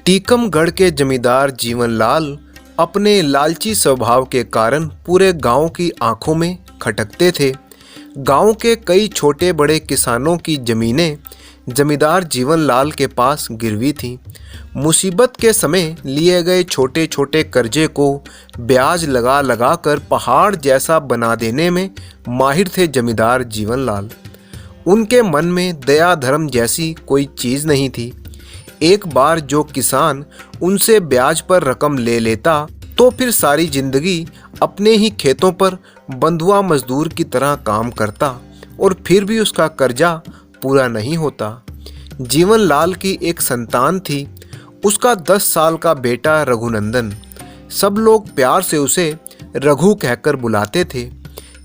टीकमगढ़ के जमींदार जीवनलाल अपने लालची स्वभाव के कारण पूरे गांव की आंखों में खटकते थे। गांव के कई छोटे बड़े किसानों की जमीनें जमींदार जीवनलाल के पास गिरवी थीं। मुसीबत के समय लिए गए छोटे छोटे कर्जे को ब्याज लगा लगा कर पहाड़ जैसा बना देने में माहिर थे जमींदार जीवनलाल। उनके मन में दया धर्म जैसी कोई चीज़ नहीं थी। एक बार जो किसान उनसे ब्याज पर रकम ले लेता तो फिर सारी जिंदगी अपने ही खेतों पर बंधुआ मजदूर की तरह काम करता और फिर भी उसका कर्जा पूरा नहीं होता। जीवनलाल की एक संतान थी, उसका 10 साल का बेटा रघुनंदन। सब लोग प्यार से उसे रघु कहकर बुलाते थे।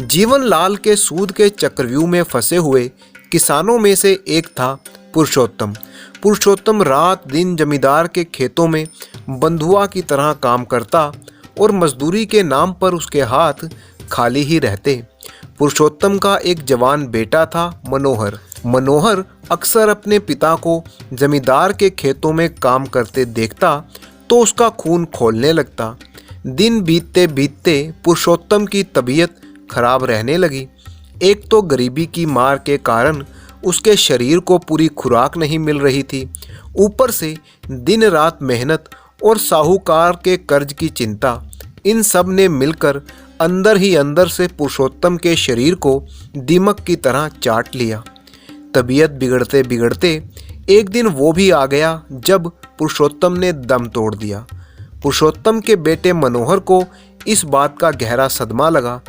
जीवनलाल के सूद के चक्रव्यूह में फंसे हुए किसानों में से एक था पुरुषोत्तम। पुरुषोत्तम रात दिन जमींदार के खेतों में बंधुआ की तरह काम करता और मजदूरी के नाम पर उसके हाथ खाली ही रहते। पुरुषोत्तम का एक जवान बेटा था मनोहर। मनोहर अक्सर अपने पिता को जमींदार के खेतों में काम करते देखता तो उसका खून खौलने लगता। दिन बीतते बीतते पुरुषोत्तम की तबीयत खराब रहने लगी। एक तो गरीबी की मार के कारण उसके शरीर को पूरी खुराक नहीं मिल रही थी, ऊपर से दिन रात मेहनत और साहूकार के कर्ज की चिंता, इन सब ने मिलकर अंदर ही अंदर से पुरुषोत्तम के शरीर को दीमक की तरह चाट लिया। तबीयत बिगड़ते बिगड़ते एक दिन वो भी आ गया जब पुरुषोत्तम ने दम तोड़ दिया। पुरुषोत्तम के बेटे मनोहर को इस बात का गहरा सदमा लगा।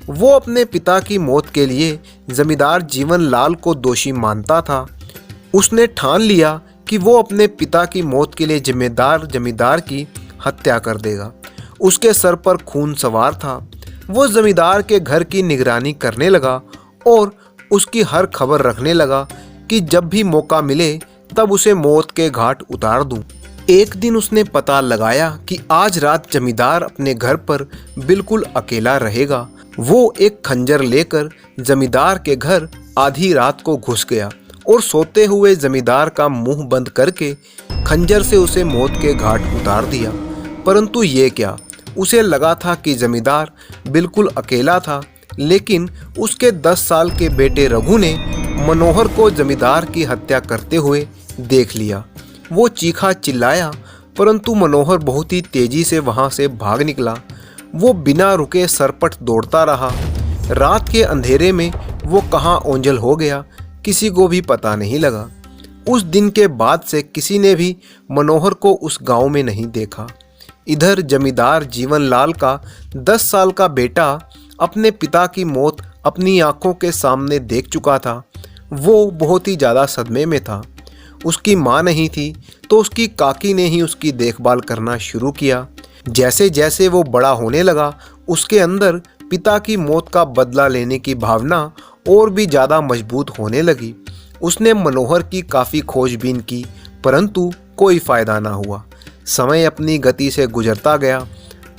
वो अपने पिता की मौत के लिए जमींदार जीवनलाल को दोषी मानता था। उसने ठान लिया कि वो अपने पिता की मौत के लिए जिम्मेदार जमींदार की हत्या कर देगा। उसके सर पर खून सवार था। वो जमींदार के घर की निगरानी करने लगा और उसकी हर खबर रखने लगा कि जब भी मौका मिले तब उसे मौत के घाट उतार दूं। एक दिन उसने पता लगाया कि आज रात जमींदार अपने घर पर बिल्कुल अकेला रहेगा। वो एक खंजर लेकर जमींदार के घर आधी रात को घुस गया और सोते हुए जमींदार का मुंह बंद करके खंजर से उसे मौत के घाट उतार दिया। परंतु ये क्या, उसे लगा था कि जमींदार बिल्कुल अकेला था, लेकिन उसके 10 साल के बेटे रघु ने मनोहर को जमींदार की हत्या करते हुए देख लिया। वो चीखा चिल्लाया, परंतु मनोहर बहुत ही तेजी से वहां से भाग निकला। वो बिना रुके सरपट दौड़ता रहा। रात के अंधेरे में वो कहाँ ओंझल हो गया, किसी को भी पता नहीं लगा। उस दिन के बाद से किसी ने भी मनोहर को उस गांव में नहीं देखा। इधर जमींदार जीवनलाल का 10 साल का बेटा अपने पिता की मौत अपनी आंखों के सामने देख चुका था। वो बहुत ही ज़्यादा सदमे में था। उसकी माँ नहीं थी तो उसकी काकी ने ही उसकी देखभाल करना शुरू किया। जैसे जैसे वो बड़ा होने लगा उसके अंदर पिता की मौत का बदला लेने की भावना और भी ज़्यादा मजबूत होने लगी। उसने मनोहर की काफ़ी खोजबीन की, परंतु कोई फ़ायदा ना हुआ। समय अपनी गति से गुजरता गया।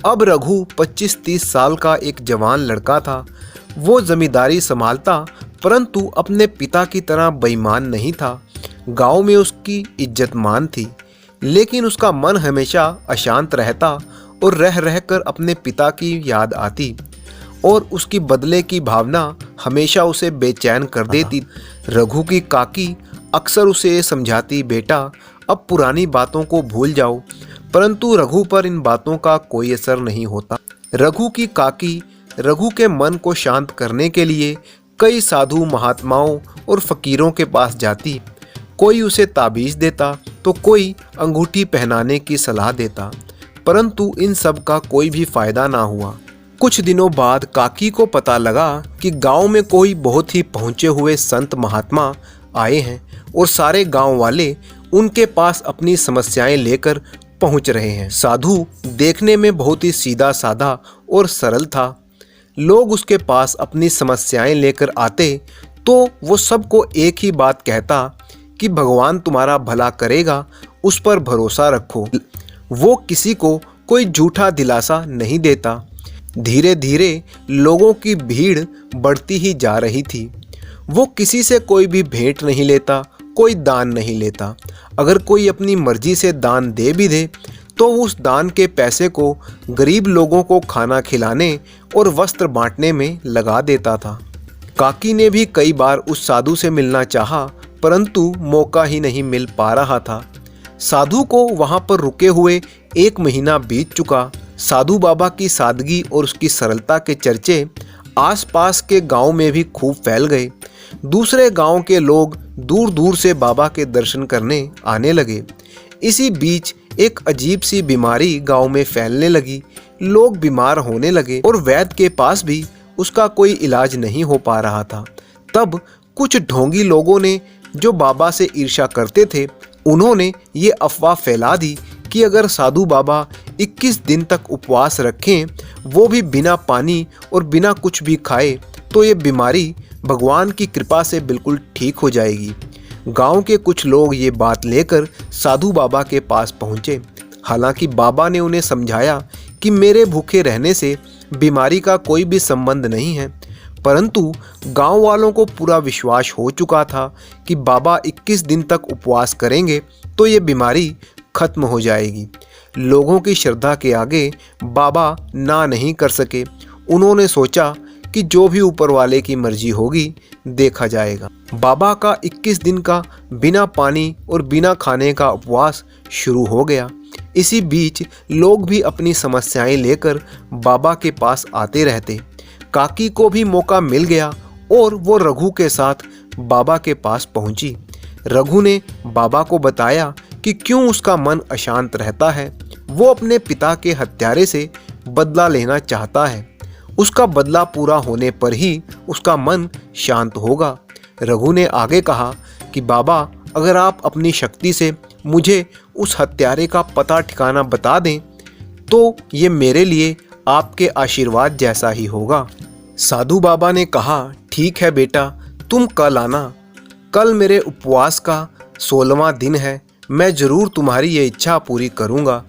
अब रघु 25-30 साल का एक जवान लड़का था। वो जमींदारी संभालता, परंतु अपने पिता की तरह बेईमान नहीं था। गांव में उसकी इज्जत मान थी, लेकिन उसका मन हमेशा अशांत रहता और रह रहकर अपने पिता की याद आती और उसकी बदले की भावना हमेशा उसे बेचैन कर देती। रघु की काकी अक्सर उसे समझाती, बेटा अब पुरानी बातों को भूल जाओ, परंतु रघु पर इन बातों का कोई असर नहीं होता। रघु की काकी रघु के मन को शांत करने के लिए कई साधु महात्माओं और फकीरों के पास जाती। कोई उसे ताबीज़ देता तो कोई अंगूठी पहनाने की सलाह देता, परंतु इन सब का कोई भी फायदा ना हुआ। कुछ दिनों बाद काकी को पता लगा कि गांव में कोई बहुत ही पहुँचे हुए संत महात्मा आए हैं और सारे गांव वाले उनके पास अपनी समस्याएं लेकर पहुंच रहे हैं। साधु देखने में बहुत ही सीधा साधा और सरल था। लोग उसके पास अपनी समस्याएं लेकर आते तो वो सबको एक ही बात कहता कि भगवान तुम्हारा भला करेगा, उस पर भरोसा रखो। वो किसी को कोई झूठा दिलासा नहीं देता। धीरे धीरे लोगों की भीड़ बढ़ती ही जा रही थी। वो किसी से कोई भी भेंट नहीं लेता, कोई दान नहीं लेता। अगर कोई अपनी मर्जी से दान दे भी दे तो उस दान के पैसे को गरीब लोगों को खाना खिलाने और वस्त्र बांटने में लगा देता था। काकी ने भी कई बार उस साधु से मिलना चाहा, परंतु मौका ही नहीं मिल पा रहा था। साधु को वहां पर रुके हुए 1 महीना बीत चुका। साधु बाबा की सादगी और उसकी सरलता के चर्चे आसपास के गांव में भी खूब फैल गए। दूसरे गांव के लोग दूर दूर से बाबा के दर्शन करने आने लगे। इसी बीच एक अजीब सी बीमारी गांव में फैलने लगी। लोग बीमार होने लगे और वैद्य के पास भी उसका कोई इलाज नहीं हो पा रहा था। तब कुछ ढोंगी लोगों ने, जो बाबा से ईर्ष्या करते थे, उन्होंने ये अफवाह फैला दी कि अगर साधु बाबा 21 दिन तक उपवास रखें, वो भी बिना पानी और बिना कुछ भी खाए, तो ये बीमारी भगवान की कृपा से बिल्कुल ठीक हो जाएगी। गांव के कुछ लोग ये बात लेकर साधु बाबा के पास पहुंचे। हालांकि बाबा ने उन्हें समझाया कि मेरे भूखे रहने से बीमारी का कोई भी संबंध नहीं है, परंतु गांव वालों को पूरा विश्वास हो चुका था कि बाबा 21 दिन तक उपवास करेंगे तो ये बीमारी खत्म हो जाएगी। लोगों की श्रद्धा के आगे बाबा ना नहीं कर सके। उन्होंने सोचा कि जो भी ऊपर वाले की मर्जी होगी देखा जाएगा। बाबा का 21 दिन का बिना पानी और बिना खाने का उपवास शुरू हो गया। इसी बीच लोग भी अपनी समस्याएं लेकर बाबा के पास आते रहते। काकी को भी मौका मिल गया और वो रघु के साथ बाबा के पास पहुंची। रघु ने बाबा को बताया कि क्यों उसका मन अशांत रहता है। वो अपने पिता के हत्यारे से बदला लेना चाहता है। उसका बदला पूरा होने पर ही उसका मन शांत होगा। रघु ने आगे कहा कि बाबा, अगर आप अपनी शक्ति से मुझे उस हत्यारे का पता ठिकाना बता दें तो ये मेरे लिए आपके आशीर्वाद जैसा ही होगा। साधु बाबा ने कहा, ठीक है बेटा, तुम कल आना। कल मेरे उपवास का 16वां दिन है। मैं जरूर तुम्हारी ये इच्छा पूरी करूंगा।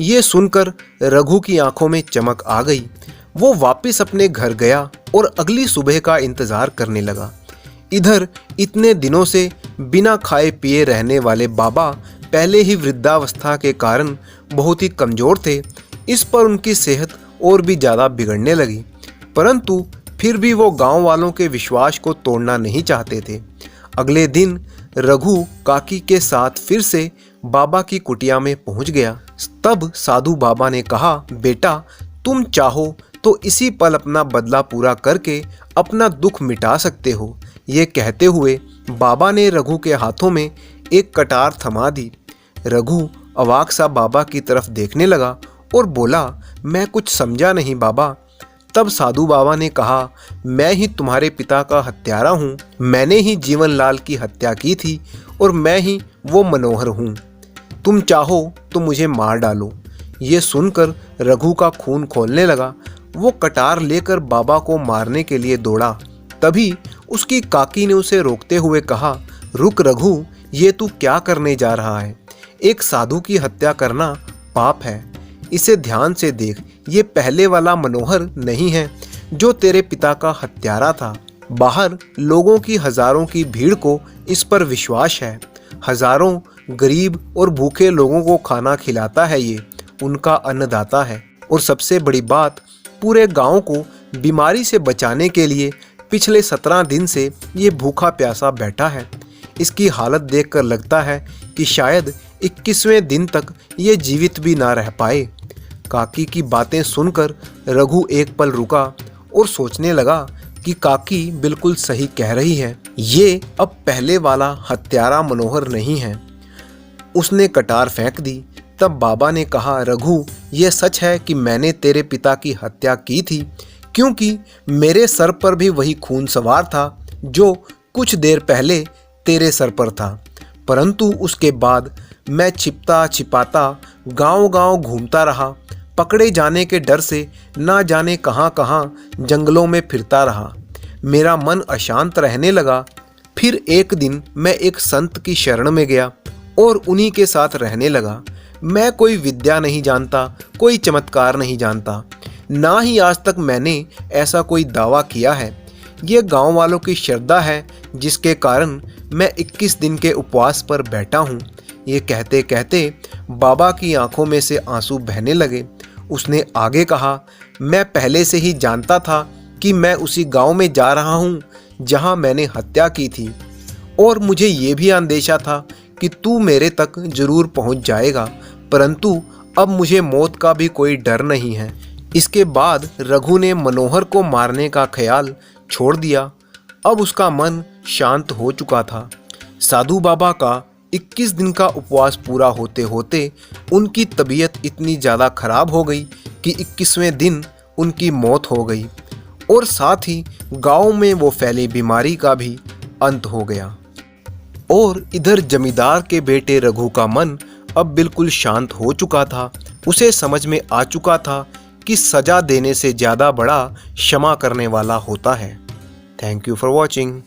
ये सुनकर रघु की आंखों में चमक आ गई। वो वापस अपने घर गया और अगली सुबह का इंतजार करने लगा। इधर इतने दिनों से बिना खाए पिए रहने वाले बाबा पहले ही वृद्धावस्था के कारण बहुत ही कमज़ोर थे। इस पर उनकी सेहत और भी ज़्यादा बिगड़ने लगी, परंतु फिर भी वो गांव वालों के विश्वास को तोड़ना नहीं चाहते थे। अगले दिन रघु काकी के साथ फिर से बाबा की कुटिया में पहुंच गया। तब साधु बाबा ने कहा, बेटा, तुम चाहो तो इसी पल अपना बदला पूरा करके अपना दुख मिटा सकते हो। ये कहते हुए बाबा ने रघु के हाथों में एक कटार थमा दी। रघु अवाक सा बाबा की तरफ देखने लगा और बोला, मैं कुछ समझा नहीं बाबा। तब साधु बाबा ने कहा, मैं ही तुम्हारे पिता का हत्यारा हूँ। मैंने ही जीवनलाल की हत्या की थी और मैं ही वो मनोहर हूँ। तुम चाहो तो मुझे मार डालो। ये सुनकर रघु का खून खौलने लगा। वो कटार लेकर बाबा को मारने के लिए दौड़ा। तभी उसकी काकी ने उसे रोकते हुए कहा, रुक रघु, ये तू क्या करने जा रहा है? एक साधु की हत्या करना पाप है। इसे ध्यान से देख, ये पहले वाला मनोहर नहीं है जो तेरे पिता का हत्यारा था। बाहर लोगों की हजारों की भीड़ को इस पर विश्वास है। हजारों गरीब और भूखे लोगों को खाना खिलाता है। ये उनका अन्नदाता है। और सबसे बड़ी बात, पूरे गांव को बीमारी से बचाने के लिए पिछले 17 दिन से ये भूखा प्यासा बैठा है। इसकी हालत देखकर लगता है कि शायद 21वें दिन तक ये जीवित भी ना रह पाए। काकी की बातें सुनकर रघु एक पल रुका और सोचने लगा कि काकी बिल्कुल सही कह रही है। ये अब पहले वाला हत्यारा मनोहर नहीं है। उसने कटार फेंक दी। तब बाबा ने कहा, रघु, यह सच है कि मैंने तेरे पिता की हत्या की थी, क्योंकि मेरे सर पर भी वही खून सवार था जो कुछ देर पहले तेरे सर पर था। परंतु उसके बाद मैं छिपता छिपाता गांव-गांव घूमता रहा। पकड़े जाने के डर से ना जाने कहां-कहां जंगलों में फिरता रहा। मेरा मन अशांत रहने लगा। फिर एक दिन मैं एक संत की शरण में गया और उन्हीं के साथ रहने लगा। मैं कोई विद्या नहीं जानता, कोई चमत्कार नहीं जानता, ना ही आज तक मैंने ऐसा कोई दावा किया है। ये गांव वालों की श्रद्धा है जिसके कारण मैं 21 दिन के उपवास पर बैठा हूँ। ये कहते कहते बाबा की आंखों में से आंसू बहने लगे। उसने आगे कहा, मैं पहले से ही जानता था कि मैं उसी गांव में जा रहा हूँ जहां मैंने हत्या की थी, और मुझे ये भी अंदेशा था कि तू मेरे तक जरूर पहुंच जाएगा, परंतु अब मुझे मौत का भी कोई डर नहीं है। इसके बाद रघु ने मनोहर को मारने का ख्याल छोड़ दिया। अब उसका मन शांत हो चुका था। साधु बाबा का 21 दिन का उपवास पूरा होते होते उनकी तबीयत इतनी ज़्यादा खराब हो गई कि 21वें दिन उनकी मौत हो गई, और साथ ही गांव में वो फैली बीमारी का भी अंत हो गया। और इधर जमींदार के बेटे रघु का मन अब बिल्कुल शांत हो चुका था। उसे समझ में आ चुका था कि सजा देने से ज़्यादा बड़ा क्षमा करने वाला होता है। Thank you for watching.